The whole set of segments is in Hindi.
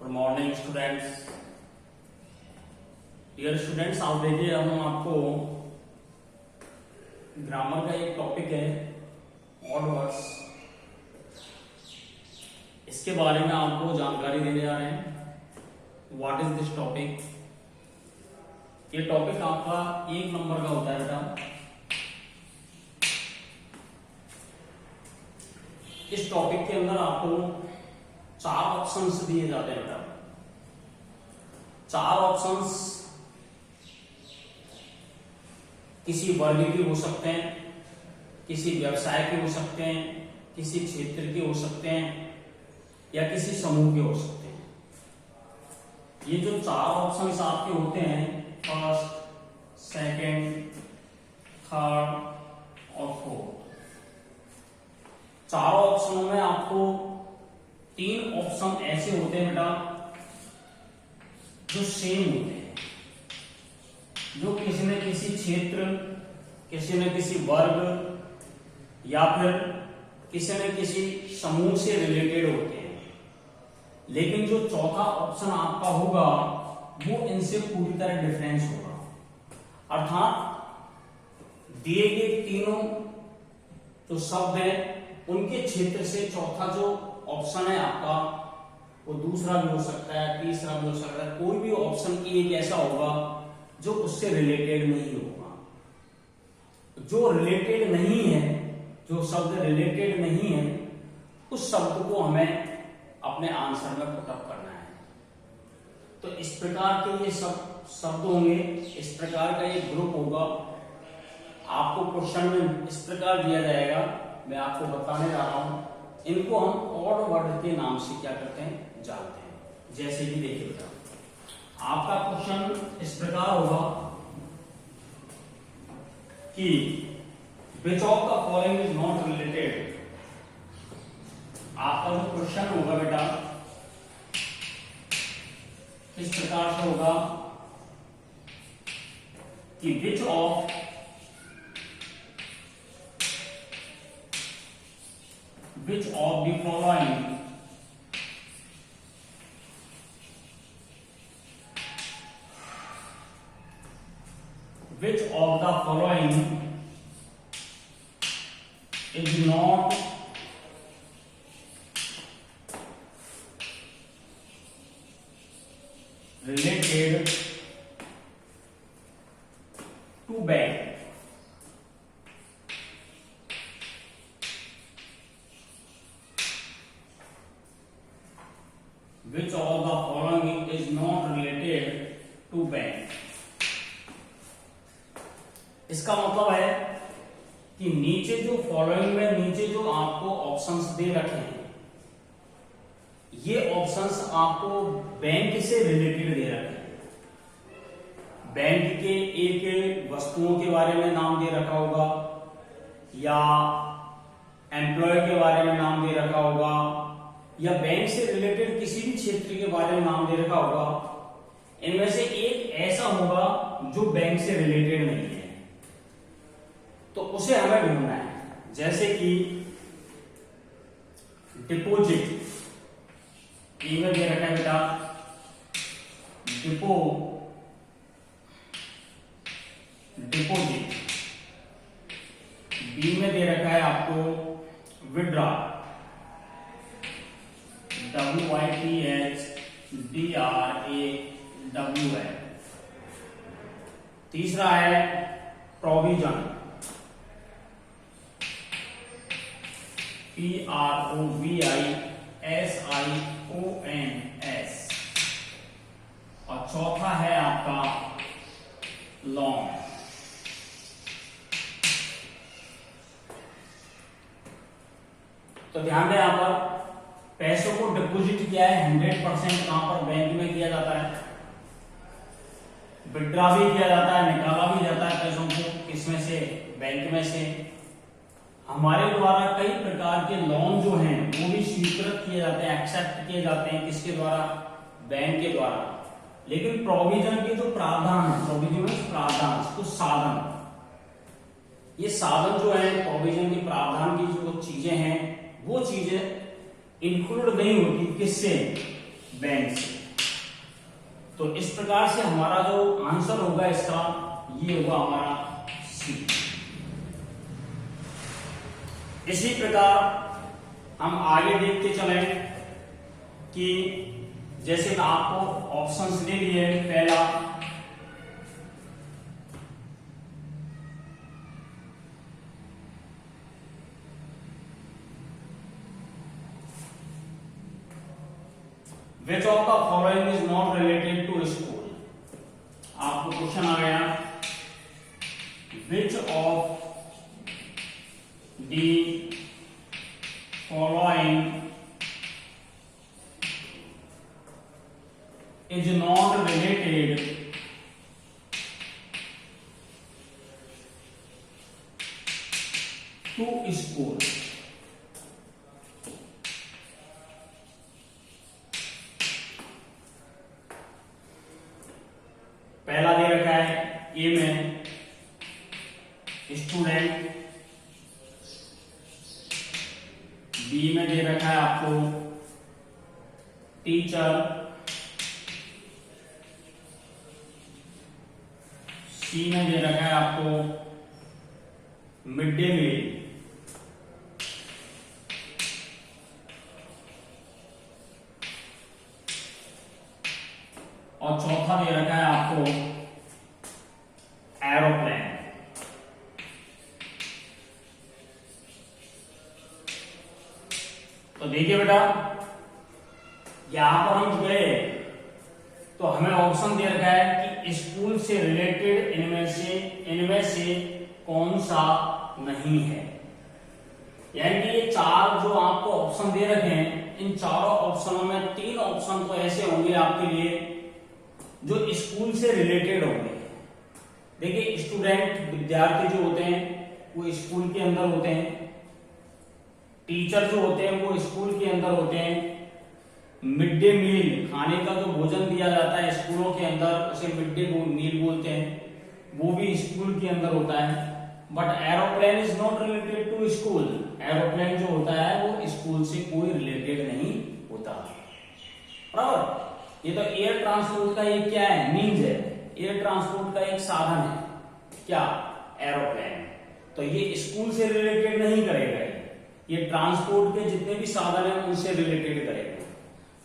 Good morning students. Dear students, आप देखिए हम आपको ग्रामर का एक टॉपिक है ऑड वर्ड्स, इसके बारे में आपको जानकारी देने जा रहे हैं। What is this topic? ये टॉपिक आपका 1 नंबर का होता है बेटा। इस टॉपिक के अंदर आपको 4 ऑप्शंस दिए जाते हैं बेटा। 4 ऑप्शंस किसी वर्ग के हो सकते हैं, किसी व्यवसाय के हो सकते हैं, किसी क्षेत्र के हो सकते हैं या किसी समूह के हो सकते हैं। ये जो 4 ऑप्शंस आपके होते हैं, फर्स्ट, सेकंड, थर्ड और फोर्थ, 4 ऑप्शनों में आपको 3 ऑप्शन ऐसे होते हैं बेटा जो सेम होते हैं, जो किसी न किसी क्षेत्र, किसी न किसी वर्ग या फिर किसी न किसी समूह से रिलेटेड होते हैं। लेकिन जो चौथा ऑप्शन आपका होगा वो इनसे पूरी तरह डिफरेंस होगा। अर्थात दिए गए तीनों जो शब्द हैं उनके क्षेत्र से चौथा जो ऑप्शन है आपका वो दूसरा भी हो सकता है, तीसरा भी हो सकता है। कोई भी ऑप्शन एक ऐसा होगा जो उससे रिलेटेड नहीं होगा। जो रिलेटेड नहीं है, जो शब्द रिलेटेड नहीं है, उस शब्द को हमें अपने आंसर में पुट अप करना है। तो इस प्रकार के ये सब शब्द होंगे, इस प्रकार का एक ग्रुप होगा। आपको क्वेश्चन में इस प्रकार दिया जाएगा, मैं आपको बताने जा रहा हूं। इनको हम ऑड वर्ड के नाम से क्या करते हैं, जानते हैं। जैसे कि देखिए बेटा, आपका क्वेश्चन इस प्रकार होगा कि विच of the following is not related. आपका जो क्वेश्चन होगा बेटा इस प्रकार से होगा कि विच of the following which of the following is not related to bank? Which of the following is not related to bank? इसका मतलब है कि नीचे जो फॉलोइंग में नीचे जो आपको ऑप्शंस दे रखे हैं, ये ऑप्शंस आपको बैंक से रिलेटेड दे रखे हैं। बैंक के एक वस्तुओं के बारे में नाम दे रखा होगा या एम्प्लॉय के बारे में नाम दे रखा होगा या बैंक से रिलेटेड किसी भी क्षेत्र के बारे में नाम दे रखा होगा। इनमें से एक ऐसा होगा जो बैंक से रिलेटेड नहीं है, तो उसे हमें ढूंढना है। जैसे कि डिपॉजिट, ई में दे रखा है बेटा डिपॉजिट, बी में दे रखा है आपको विड्रॉ, WITHDRAWL। तीसरा है प्रोविजन, PROVISIONS। और चौथा है आपका लोन। तो ध्यान दें, यहां पर पैसों को डिपॉजिट किया है 100% कहां पर, बैंक में किया जाता है। विड्रॉ भी किया जाता है, निकाला भी जाता है पैसों को, किसमें से, बैंक में से। हमारे द्वारा कई प्रकार के लोन जो हैं वो भी स्वीकृत किए जाते हैं, एक्सेप्ट किए जाते हैं। किसके द्वारा? बैंक के द्वारा। लेकिन प्रोविजन के जो प्रावधान है, प्रोविजन प्रावधान, कुछ साधन, ये साधन जो है प्रोविजन के प्रावधान की जो चीजें हैं वो चीजें इंक्लूड नहीं होती किससे? बैंक से। तो इस प्रकार से हमारा जो आंसर होगा इसका ये होगा हमारा सी। इसी प्रकार हम आगे देखते चले कि जैसे मैं आपको ऑप्शंस दे दिए, पहला Which of the following is not related to school? आपको क्वेश्चन आ गया, Which of the following is not related to school? पहला दे रखा है ए में स्टूडेंट, बी में दे रखा है आपको टीचर, सी में दे रखा है आपको मिड डे मील, और चौथा दे रखा है आपको एरोप्लेन। तो देखिए बेटा, यहां पर हम गए तो हमें ऑप्शन दे रखा है कि स्कूल से रिलेटेड इनमें से कौन सा नहीं है। यानी कि ये चार जो आपको ऑप्शन दे रखे हैं, इन चारों ऑप्शनों में तीन ऑप्शन तो ऐसे होंगे आपके लिए जो स्कूल से रिलेटेड होंगे। देखिए, स्टूडेंट विद्यार्थी जो होते हैं वो स्कूल के अंदर होते हैं, टीचर जो होते हैं वो स्कूल के अंदर होते हैं, मिड डे मील खाने का जो भोजन दिया जाता है स्कूलों के अंदर उसे मिड डे मील बोलते हैं, वो भी स्कूल के अंदर होता है। But aeroplane is not related to school. Aeroplane जो होता है वो स्कूल से कोई रिलेटेड नहीं होता, बराबर। ये तो एयर ट्रांसपोर्ट का एक क्या है, मीन्स है, एयर ट्रांसपोर्ट का एक साधन है, क्या, एरोप्लेन। तो ये स्कूल से रिलेटेड नहीं करेगा, ये ट्रांसपोर्ट के जितने भी साधन है उनसे रिलेटेड करेगा।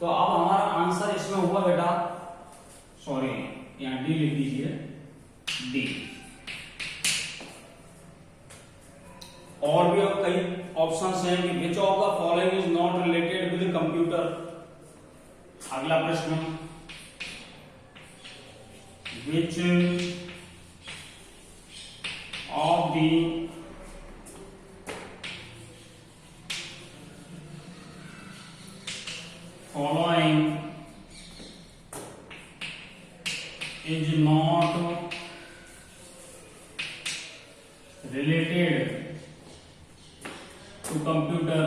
तो अब हमारा आंसर इसमें हुआ बेटा, सॉरी यहां डी लिख दीजिए, डी। और भी कई ऑप्शंस हैं कि विच of the following is not related with computer. अगला प्रश्न, विच of the following is not related to computer।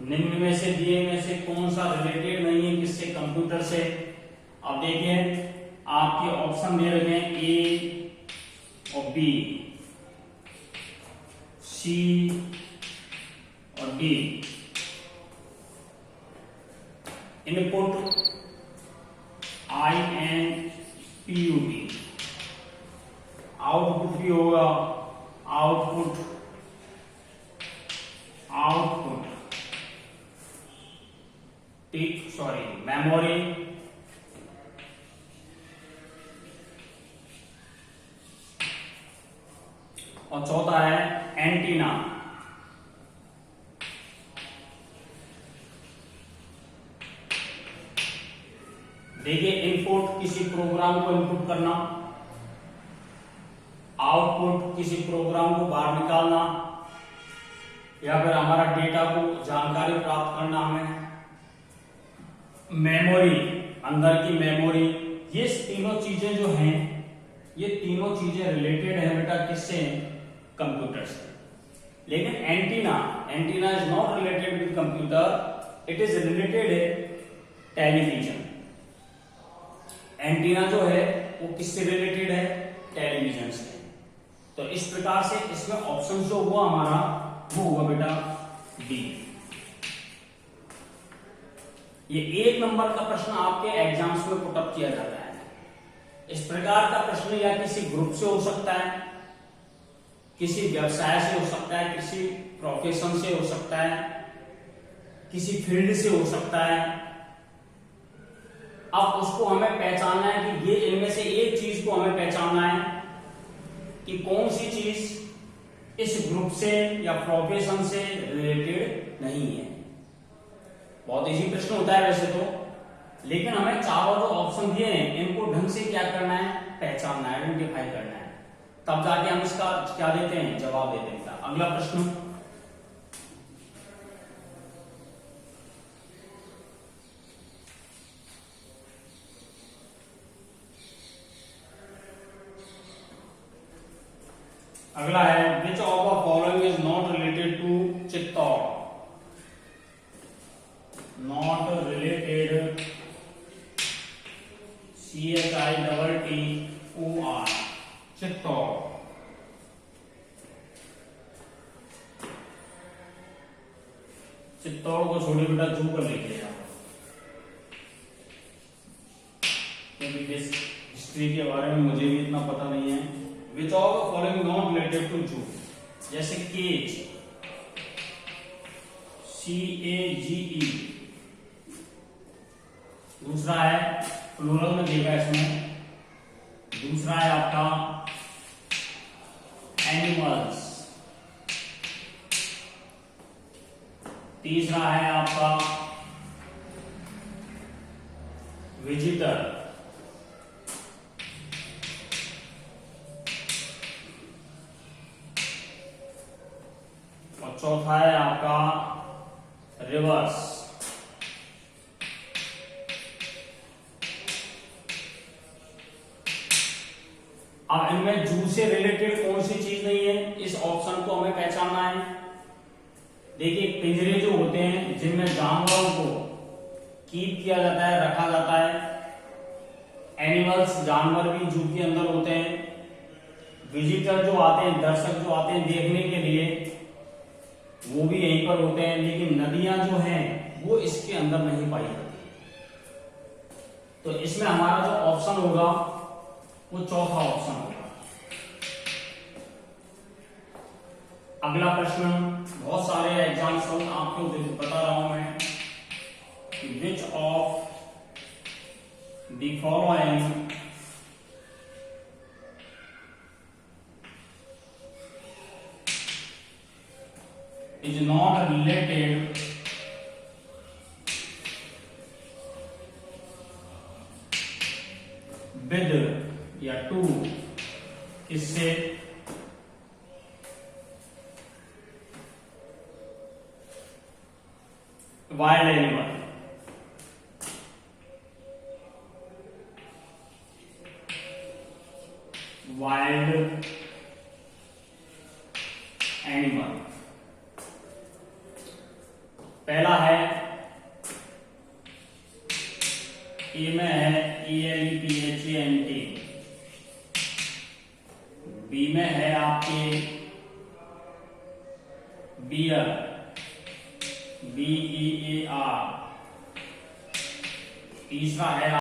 निम्न में से दिए में से कौन सा रिलेटेड नहीं है किससे, कंप्यूटर से। अब देखिए, आपके ऑप्शन दे रखे हैं ए और बी, सी और डी। इनपुट INPUT, आउटपुट भी होगा आउटपुट, मेमोरी, और चौथा है एंटीना। देखिए, इनपुट किसी प्रोग्राम को इनपुट करना, आउटपुट किसी प्रोग्राम को बाहर निकालना, या फिर हमारा डेटा को जानकारी प्राप्त करना हमें, मेमोरी अंदर की मेमोरी। ये तीनों चीजें जो हैं, ये तीनों चीजें रिलेटेड है बेटा किससे, कंप्यूटर से। लेकिन antenna is not related with computer, it is related है टेलीविजन। एंटीना जो है वो किससे रिलेटेड है, टेलीविजन से। तो इस प्रकार से इसमें ऑप्शन जो हुआ हमारा वो हुआ बेटा डी। ये 1 नंबर का प्रश्न आपके एग्जाम्स में पुटअप किया जाता है। इस प्रकार का प्रश्न या किसी ग्रुप से हो सकता है, किसी व्यवसाय से हो सकता है, किसी प्रोफेशन से हो सकता है, किसी फील्ड से हो सकता है। अब उसको हमें पहचानना है कि ये इनमें से एक चीज को हमें पहचानना है कि कौन सी चीज इस ग्रुप से या प्रोफेशन से रिलेटेड नहीं है। बहुत इजी प्रश्न होता है वैसे तो, लेकिन हमें चारों जो ऑप्शन दिए हैं इनको ढंग से क्या करना है, पहचानना है, आइडेंटिफाई करना है, तब जाके हम इसका क्या देते हैं, जवाब देते हैं। अगला प्रश्न, अगला है which of the following is not related to Chittor. Not related, CHITTOR, Chittor. Chittor को छोड़िए बेटा, जू कर लिखिए आप, क्योंकि हिस्ट्री के बारे में मुझे भी इतना पता नहीं है। Which of the following not related to zoo, जैसे केज, CAGE। दूसरा है प्लूरल में देगा इसमें, दूसरा है आपका एनिमल्स, तीसरा है आपका विजिटर, और चौथा है आपका रिवर्स। अब इनमें जू से रिलेटेड कौन सी चीज नहीं है, इस ऑप्शन को हमें पहचानना है। देखिए पिंजरे जो होते हैं जिनमें जानवरों को कीप किया जाता है, रखा जाता है, एनिमल्स जानवर भी जू के अंदर होते हैं। विजिटर जो आते हैं, दर्शक जो आते हैं देखने के लिए, वो भी यहीं पर होते हैं, लेकिन नदियां जो हैं वो इसके अंदर नहीं पाई जाती। तो इसमें हमारा जो ऑप्शन होगा वो चौथा ऑप्शन होगा। अगला प्रश्न, बहुत सारे एग्जाम्स आपको बता रहा हूं मैं, विच of the following is not related with या टू, किससे, वाइल्ड एनिमल। वाइल्ड एनिमल पहला है, ए में है ELEPHANT, बी में है आपके बियर, BEAR, तीसरा है